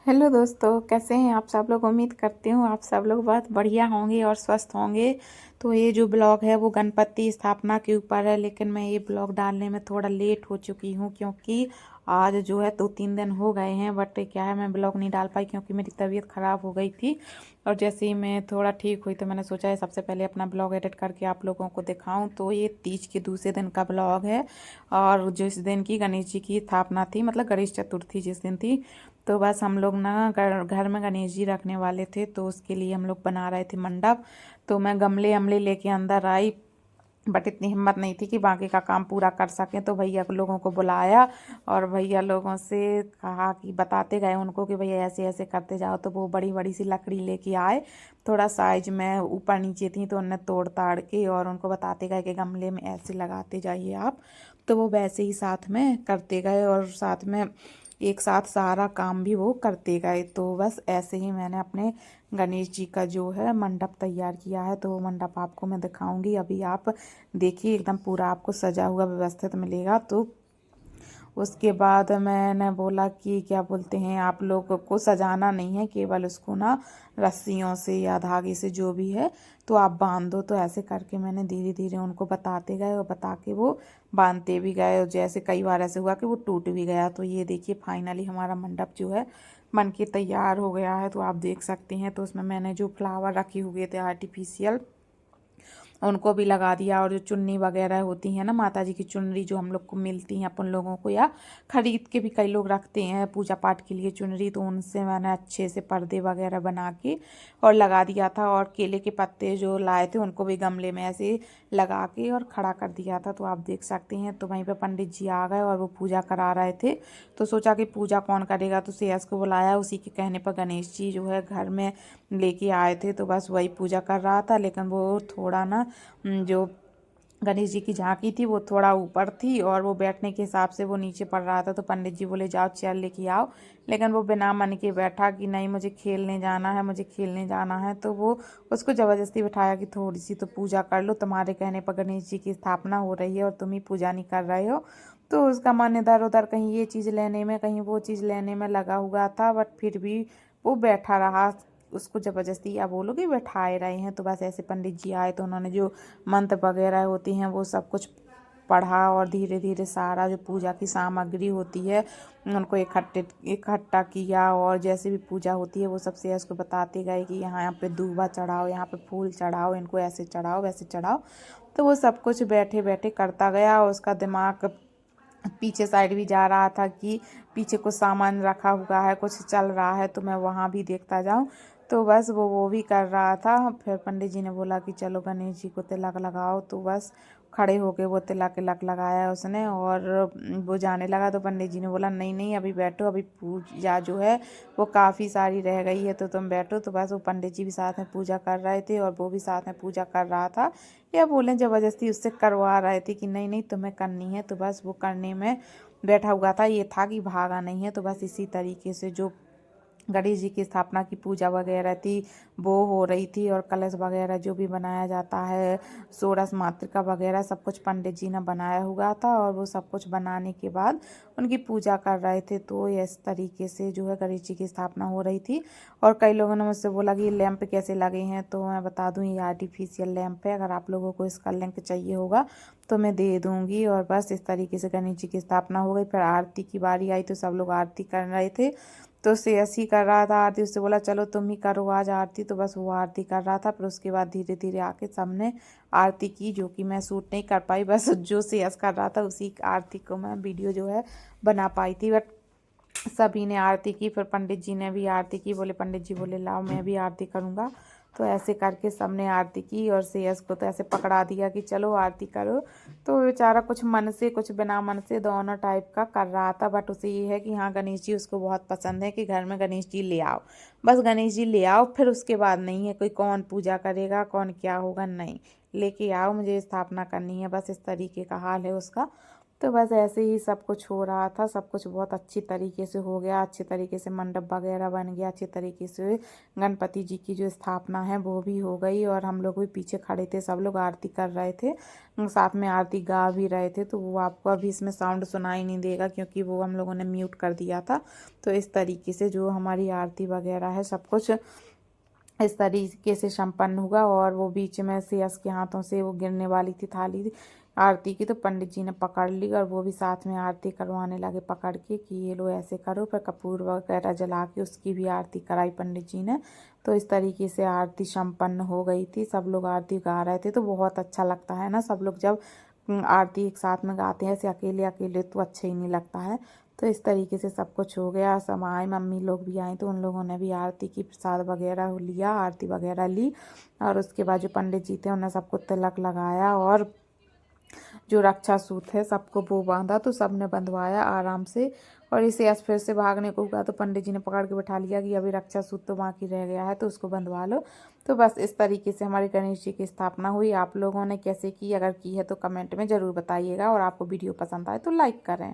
Hello दोस्तों, कैसे हैं आप सब लोग। उम्मीद करती हूँ आप सब लोग बहुत बढ़िया होंगे और स्वस्थ होंगे। तो ये जो ब्लॉग है वो गणपति स्थापना के ऊपर है, लेकिन मैं ये ब्लॉग डालने में थोड़ा लेट हो चुकी हूँ क्योंकि आज जो है 2-3 दिन हो गए हैं। बट क्या है, मैं ब्लॉग नहीं डाल पाई क्योंकि मेरी तबीयत ख़राब हो गई थी। और जैसे ही मैं थोड़ा ठीक हुई तो मैंने सोचा है सबसे पहले अपना ब्लॉग एडिट करके आप लोगों को दिखाऊं। तो ये तीज के दूसरे दिन का ब्लॉग है और जिस दिन की गणेश जी की स्थापना थी, मतलब गणेश चतुर्थी जिस दिन थी। तो बस हम लोग ना घर में गणेश जी रखने वाले थे, तो उसके लिए हम लोग बना रहे थे मंडप। तो मैं गमले अमले लेके अंदर आई, बट इतनी हिम्मत नहीं थी कि बाकी का काम पूरा कर सकें। तो भैया लोगों को बुलाया और भैया लोगों से कहा कि बताते गए उनको कि भैया ऐसे ऐसे करते जाओ। तो वो बड़ी बड़ी सी लकड़ी लेके आए, थोड़ा साइज में ऊपर नीचे थी, तो उन्हें तोड़ ताड़ के और उनको बताते गए कि गमले में ऐसे लगाते जाइए आप। तो वो वैसे ही साथ में करते गए और साथ में एक साथ सारा काम भी वो करते गए। तो बस ऐसे ही मैंने अपने गणेश जी का जो है मंडप तैयार किया है। तो वो मंडप आपको मैं दिखाऊंगी, अभी आप देखिए एकदम पूरा आपको सजा हुआ व्यवस्थित मिलेगा। तो उसके बाद मैंने बोला कि क्या बोलते हैं, आप लोग को सजाना नहीं है, केवल उसको ना रस्सियों से या धागे से जो भी है तो आप बांध दो। तो ऐसे करके मैंने धीरे धीरे उनको बताते गए और बता के वो बांधते भी गए। और जैसे कई बार ऐसे हुआ कि वो टूट भी गया। तो ये देखिए फाइनली हमारा मंडप जो है बन के तैयार हो गया है, तो आप देख सकते हैं। तो उसमें मैंने जो फ्लावर रखे हुए थे आर्टिफिशियल, उनको भी लगा दिया। और जो चुन्नी वगैरह होती है ना, माता जी की चुनरी जो हम लोग को मिलती हैं अपन लोगों को, या खरीद के भी कई लोग रखते हैं पूजा पाठ के लिए चुनरी, तो उनसे मैंने अच्छे से पर्दे वगैरह बना के और लगा दिया था। और केले के पत्ते जो लाए थे उनको भी गमले में ऐसे लगा के और खड़ा कर दिया था। तो आप देख सकते हैं। तो वहीं पर पंडित जी आ गए और वो पूजा करा रहे थे। तो सोचा कि पूजा कौन करेगा, तो श्रेयस को बुलाया। उसी के कहने पर गणेश जी जो है घर में लेके आए थे, तो बस वही पूजा कर रहा था। लेकिन वो थोड़ा ना जो गणेश जी की झांकी थी वो थोड़ा ऊपर थी और वो बैठने के हिसाब से वो नीचे पड़ रहा था। तो पंडित जी बोले जाओ चेयर लेके आओ, लेकिन वो बिना मन के बैठा कि नहीं मुझे खेलने जाना है, मुझे खेलने जाना है। तो वो उसको ज़बरदस्ती बिठाया कि थोड़ी सी तो पूजा कर लो, तुम्हारे कहने पर गणेश जी की स्थापना हो रही है और तुम ही पूजा नहीं कर रहे हो। तो उसका मन इधर उधर कहीं ये चीज़ लेने में कहीं वो चीज़ लेने में लगा हुआ था, बट फिर भी वो बैठा रहा। उसको ज़बरदस्ती या बोलो कि बैठाए रहे हैं। तो बस ऐसे पंडित जी आए तो उन्होंने जो मंत्र वगैरह होती हैं वो सब कुछ पढ़ा और धीरे धीरे सारा जो पूजा की सामग्री होती है उनको इकट्ठा किया। और जैसे भी पूजा होती है वो सबसे उसको बताते गए कि यहाँ यहाँ पे दूबा चढ़ाओ, यहाँ पे फूल चढ़ाओ, इनको ऐसे चढ़ाओ वैसे चढ़ाओ। तो वो सब कुछ बैठे बैठे करता गया और उसका दिमाग पीछे साइड भी जा रहा था कि पीछे कुछ सामान रखा हुआ है, कुछ चल रहा है, तो मैं वहाँ भी देखता जाऊँ। तो बस वो भी कर रहा था। फिर पंडित जी ने बोला कि चलो गणेश जी को तिलक लगाओ। तो बस खड़े होके वो तिलक तिलक लगाया उसने और वो जाने लगा। तो पंडित जी ने बोला नहीं नहीं अभी बैठो, अभी पूजा जो है वो काफ़ी सारी रह गई है, तो तुम बैठो। तो बस वो पंडित जी भी साथ में पूजा कर रहे थे और वो भी साथ में पूजा कर रहा था, या बोलें ज़बरदस्ती उससे करवा रहे थे कि नहीं नहीं तुम्हें करनी है। तो बस वो करने में बैठा हुआ था, ये था कि भागा नहीं है। तो बस इसी तरीके से जो गणेश जी की स्थापना की पूजा वगैरह थी वो हो रही थी। और कलश वगैरह जो भी बनाया जाता है, षोडश मातृका वगैरह सब कुछ पंडित जी ने बनाया हुआ था। और वो सब कुछ बनाने के बाद उनकी पूजा कर रहे थे। तो इस तरीके से जो है गणेश जी की स्थापना हो रही थी। और कई लोगों ने मुझसे बोला कि ये लैंप कैसे लगे हैं, तो मैं बता दूं ये आर्टिफिशियल लैंप है। अगर आप लोगों को इसका लिंक चाहिए होगा तो मैं दे दूंगी। और बस इस तरीके से गणेश जी की स्थापना हो गई। फिर आरती की बारी आई तो सब लोग आरती कर रहे थे। तो श्रेयस ही कर रहा था आरती, उससे बोला चलो तुम ही करो आज आरती। तो बस वो आरती कर रहा था। फिर उसके बाद धीरे धीरे आके सबने आरती की, जो कि मैं शूट नहीं कर पाई। बस जो श्रेयस कर रहा था उसी आरती को मैं वीडियो जो है बना पाई थी। बट सभी ने आरती की। फिर पंडित जी ने भी आरती की। बोले पंडित जी बोले लाओ मैं भी आरती करूँगा। तो ऐसे करके सबने आरती की और श्रेयस को तो ऐसे पकड़ा दिया कि चलो आरती करो। तो बेचारा कुछ मन से कुछ बिना मन से दोनों टाइप का कर रहा था। बट उसे ये है कि हाँ गणेश जी उसको बहुत पसंद है कि घर में गणेश जी ले आओ, बस गणेश जी ले आओ। फिर उसके बाद नहीं है कोई कौन पूजा करेगा कौन क्या होगा, नहीं, लेके आओ, मुझे स्थापना करनी है, बस इस तरीके का हाल है उसका। तो बस ऐसे ही सब कुछ हो रहा था, सब कुछ बहुत अच्छी तरीके से हो गया, अच्छे तरीके से मंडप वगैरह बन गया, अच्छे तरीके से गणपति जी की जो स्थापना है वो भी हो गई। और हम लोग भी पीछे खड़े थे, सब लोग आरती कर रहे थे, साथ में आरती गा भी रहे थे। तो वो आपको अभी इसमें साउंड सुनाई नहीं देगा क्योंकि वो हम लोगों ने म्यूट कर दिया था। तो इस तरीके से जो हमारी आरती वगैरह है सब कुछ इस तरीके से संपन्न हुआ। और वो बीच में से यश के हाथों से वो गिरने वाली थी थाली आरती की, तो पंडित जी ने पकड़ ली और वो भी साथ में आरती करवाने लगे पकड़ के कि ये लो ऐसे करो। फिर कपूर वगैरह जला के उसकी भी आरती कराई पंडित जी ने। तो इस तरीके से आरती संपन्न हो गई थी, सब लोग आरती गा रहे थे। तो बहुत अच्छा लगता है ना, सब लोग जब आरती एक साथ में गाते हैं, ऐसे अकेले अकेले तो अच्छा ही नहीं लगता है। तो इस तरीके से सब कुछ हो गया, सब आए, मम्मी लोग भी आए तो उन लोगों ने भी आरती की प्रसाद वगैरह लिया, आरती वगैरह ली। और उसके बाद जो पंडित जी थे उन्होंने सबको तिलक लगाया और जो रक्षा सूत है सबको वो बांधा। तो सब ने बंधवाया आराम से। और इसे आज फिर से भागने को हुआ तो पंडित जी ने पकड़ के बैठा लिया कि अभी रक्षा सूत तो बाकी रह गया है तो उसको बंधवा लो। तो बस इस तरीके से हमारे गणेश जी की स्थापना हुई। आप लोगों ने कैसे की, अगर की है तो कमेंट में ज़रूर बताइएगा। और आपको वीडियो पसंद आए तो लाइक करें।